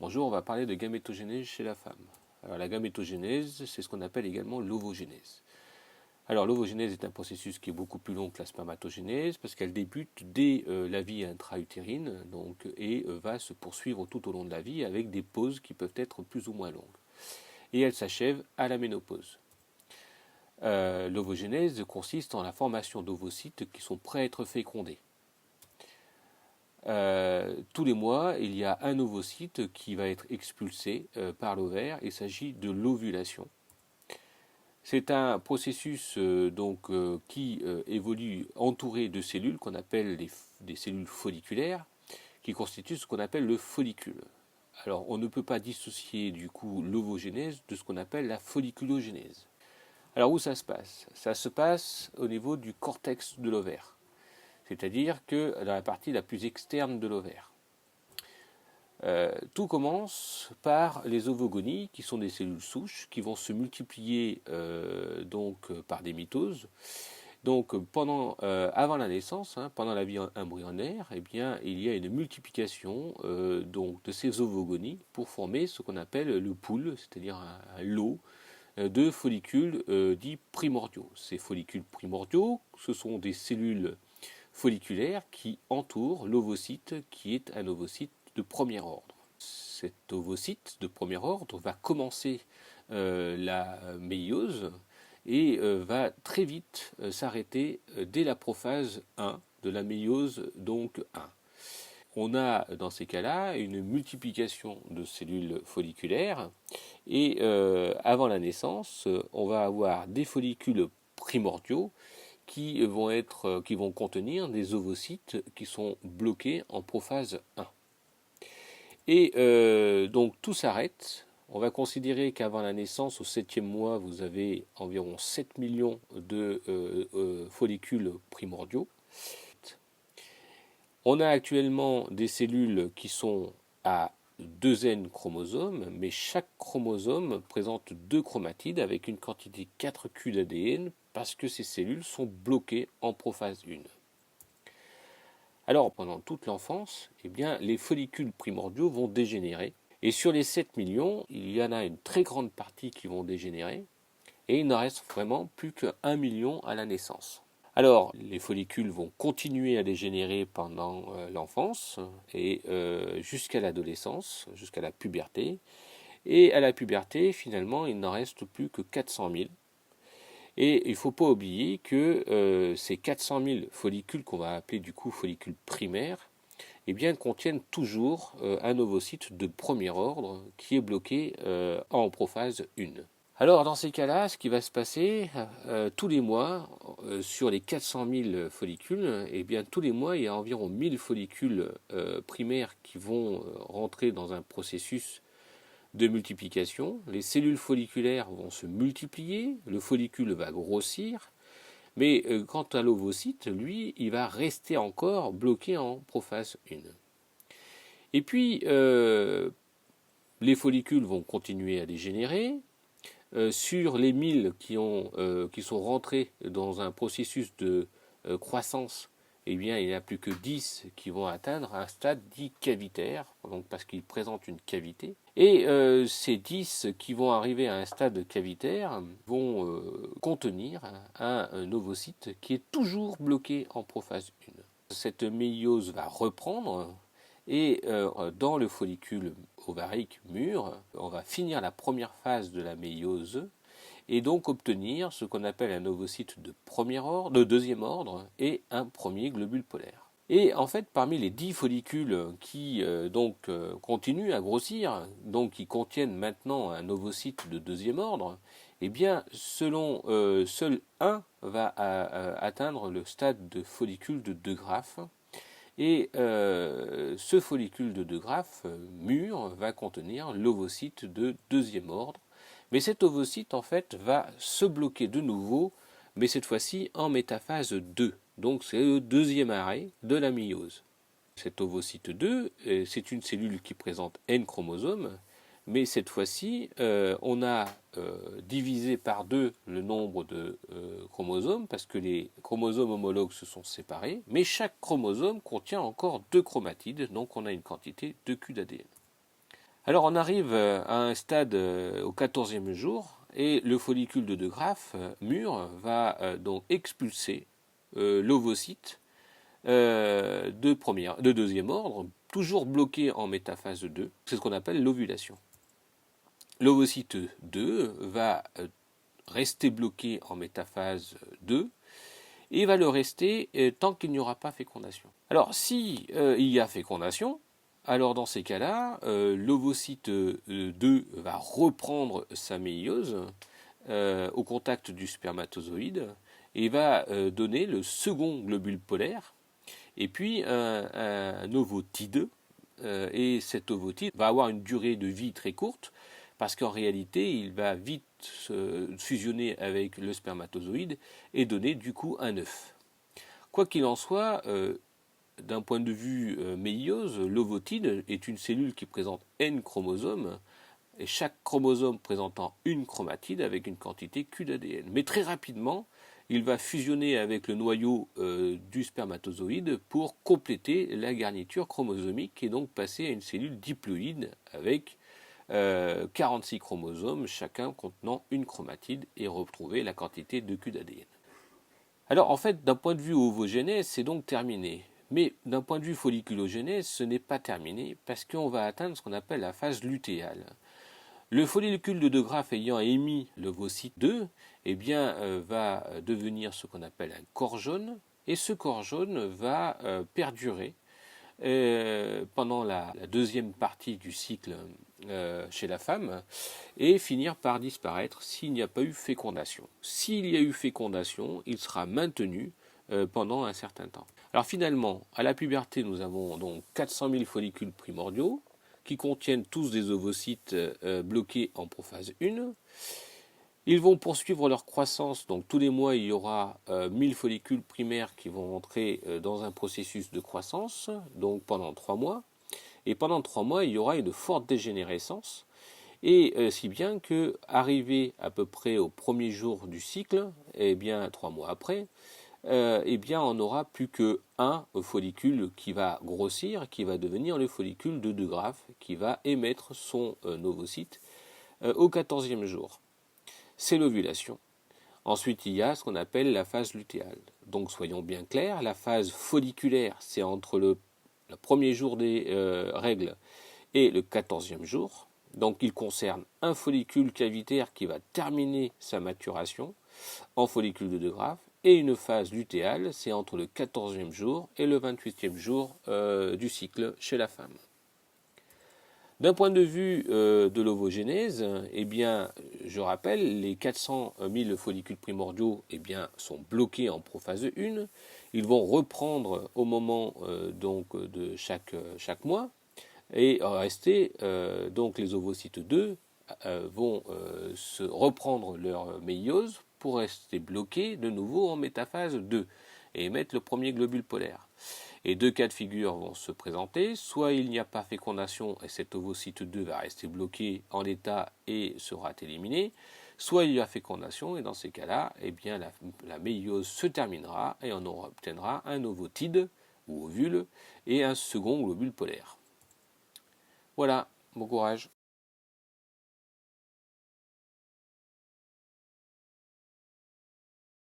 Bonjour, on va parler de gamétogénèse chez la femme. Alors la gamétogénèse, c'est ce qu'on appelle également l'ovogénèse. Alors l'ovogénèse est un processus qui est beaucoup plus long que la spermatogénèse parce qu'elle débute dès la vie intra-utérine et va se poursuivre tout au long de la vie avec des pauses qui peuvent être plus ou moins longues. Et elle s'achève à la ménopause. L'ovogénèse consiste en la formation d'ovocytes qui sont prêts à être fécondés. Tous les mois, il y a un ovocyte qui va être expulsé par l'ovaire. Il s'agit de l'ovulation. C'est un processus qui évolue entouré de cellules qu'on appelle des cellules folliculaires, qui constituent ce qu'on appelle le follicule. Alors, on ne peut pas dissocier du coup l'ovogénèse de ce qu'on appelle la folliculogénèse. Alors, où ça se passe? Ça se passe au niveau du cortex de l'ovaire, c'est-à-dire que dans la partie la plus externe de l'ovaire. Tout commence par les ovogonies, qui sont des cellules souches, qui vont se multiplier par des mitoses. Donc avant la naissance, pendant la vie embryonnaire, eh bien, il y a une multiplication de ces ovogonies pour former ce qu'on appelle le pool, c'est-à-dire un lot de follicules dits primordiaux. Ces follicules primordiaux, ce sont des cellules folliculaires qui entourent l'ovocyte, qui est un ovocyte de premier ordre. Cet ovocyte de premier ordre va commencer la méiose et va très vite s'arrêter dès la prophase 1 de la méiose, donc 1. On a dans ces cas-là une multiplication de cellules folliculaires et avant la naissance, on va avoir des follicules primordiaux qui vont contenir des ovocytes qui sont bloqués en prophase 1. Et donc tout s'arrête. On va considérer qu'avant la naissance, au 7e mois, vous avez environ 7 millions de follicules primordiaux. On a actuellement des cellules qui sont à 2 N chromosomes, mais chaque chromosome présente 2 chromatides avec une quantité 4Q d'ADN parce que ces cellules sont bloquées en prophase 1. Alors, pendant toute l'enfance, eh bien, les follicules primordiaux vont dégénérer. Et sur les 7 millions, il y en a une très grande partie qui vont dégénérer. Et il n'en reste vraiment plus que 1 million à la naissance. Alors, les follicules vont continuer à dégénérer pendant l'enfance et jusqu'à l'adolescence, jusqu'à la puberté. Et à la puberté, finalement, il n'en reste plus que 400 000. Et il ne faut pas oublier que ces 400 000 follicules qu'on va appeler du coup follicules primaires, eh bien, contiennent toujours un ovocyte de premier ordre qui est bloqué en prophase 1. Alors dans ces cas-là, ce qui va se passer, tous les mois, sur les 400 000 follicules, eh bien, tous les mois, il y a environ 1000 follicules primaires qui vont rentrer dans un processus de multiplication. Les cellules folliculaires vont se multiplier, le follicule va grossir, mais quant à l'ovocyte, lui, il va rester encore bloqué en prophase 1. Et puis, les follicules vont continuer à dégénérer. Sur les 1000 qui sont rentrés dans un processus de croissance, eh bien, il n'y a plus que 10 qui vont atteindre un stade dit cavitaire, donc parce qu'ils présentent une cavité. Et ces 10 qui vont arriver à un stade cavitaire vont contenir un ovocyte qui est toujours bloqué en prophase 1. Cette méiose va reprendre et dans le follicule ovarique mûr, on va finir la première phase de la méiose et donc obtenir ce qu'on appelle un ovocyte de deuxième ordre et un premier globule polaire. Et en fait, parmi les 10 follicules qui continuent à grossir, donc qui contiennent maintenant un ovocyte de deuxième ordre, eh bien, seul un va atteindre le stade de follicule de De Graaf. Et ce follicule de De Graaf mûr va contenir l'ovocyte de deuxième ordre. Mais cet ovocyte, en fait, va se bloquer de nouveau, mais cette fois-ci en métaphase 2. Donc c'est le deuxième arrêt de la méiose. Cet ovocyte 2, c'est une cellule qui présente N chromosomes, mais cette fois-ci, on a divisé par 2 le nombre de chromosomes, parce que les chromosomes homologues se sont séparés, mais chaque chromosome contient encore 2 chromatides, donc on a une quantité de Q d'ADN. Alors on arrive à un stade au 14e jour et le follicule de De Graaf mûr va donc expulser l'ovocyte de deuxième ordre, toujours bloqué en métaphase 2. C'est ce qu'on appelle l'ovulation. L'ovocyte 2 va rester bloqué en métaphase 2 et va le rester tant qu'il n'y aura pas fécondation. Alors si il y a fécondation, alors dans ces cas-là, l'ovocyte 2 va reprendre sa méiose au contact du spermatozoïde et va donner le second globule polaire et puis un ovotide. Et cet ovotide va avoir une durée de vie très courte parce qu'en réalité, il va vite fusionner avec le spermatozoïde et donner du coup un œuf. Quoi qu'il en soit, d'un point de vue méiose, l'ovotide est une cellule qui présente N chromosomes, et chaque chromosome présentant une chromatide avec une quantité Q d'ADN. Mais très rapidement, il va fusionner avec le noyau du spermatozoïde pour compléter la garniture chromosomique et donc passer à une cellule diploïde avec 46 chromosomes, chacun contenant une chromatide, et retrouver la quantité de Q d'ADN. Alors en fait, d'un point de vue ovogénèse, c'est donc terminé. Mais d'un point de vue folliculogénèse, ce n'est pas terminé parce qu'on va atteindre ce qu'on appelle la phase lutéale. Le follicule de De Graaf ayant émis l'ovocyte 2, eh bien, va devenir ce qu'on appelle un corps jaune, et ce corps jaune va perdurer pendant la deuxième partie du cycle chez la femme et finir par disparaître s'il n'y a pas eu fécondation. S'il y a eu fécondation, il sera maintenu pendant un certain temps. Alors finalement, à la puberté, nous avons donc 400 000 follicules primordiaux qui contiennent tous des ovocytes bloqués en prophase 1. Ils vont poursuivre leur croissance, donc tous les mois il y aura 1000 follicules primaires qui vont entrer dans un processus de croissance, donc pendant 3 mois. Et pendant 3 mois, il y aura une forte dégénérescence, et si bien que, arrivé à peu près au premier jour du cycle, et bien 3 mois après, eh bien on n'aura plus qu'un follicule qui va grossir, qui va devenir le follicule de De Graaf, qui va émettre son ovocyte au 14e jour. C'est l'ovulation. Ensuite, il y a ce qu'on appelle la phase lutéale. Donc, soyons bien clairs, la phase folliculaire, c'est entre le premier jour des règles et le 14e jour. Donc, il concerne un follicule cavitaire qui va terminer sa maturation en follicule de De Graaf. Et une phase lutéale, c'est entre le 14e jour et le 28e jour du cycle chez la femme. D'un point de vue de l'ovogénèse, eh bien, je rappelle, les 400 000 follicules primordiaux eh bien, sont bloqués en prophase 1. Ils vont reprendre au moment donc de chaque mois et rester, donc les ovocytes 2 vont se reprendre leur méiose pour rester bloqués de nouveau en métaphase 2 et émettre le premier globule polaire. Et deux cas de figure vont se présenter, soit il n'y a pas fécondation et cet ovocyte 2 va rester bloqué en l'état et sera éliminé, soit il y a fécondation et dans ces cas-là, eh bien la méiose se terminera et on obtiendra un ovotide ou ovule et un second globule polaire. Voilà, bon courage.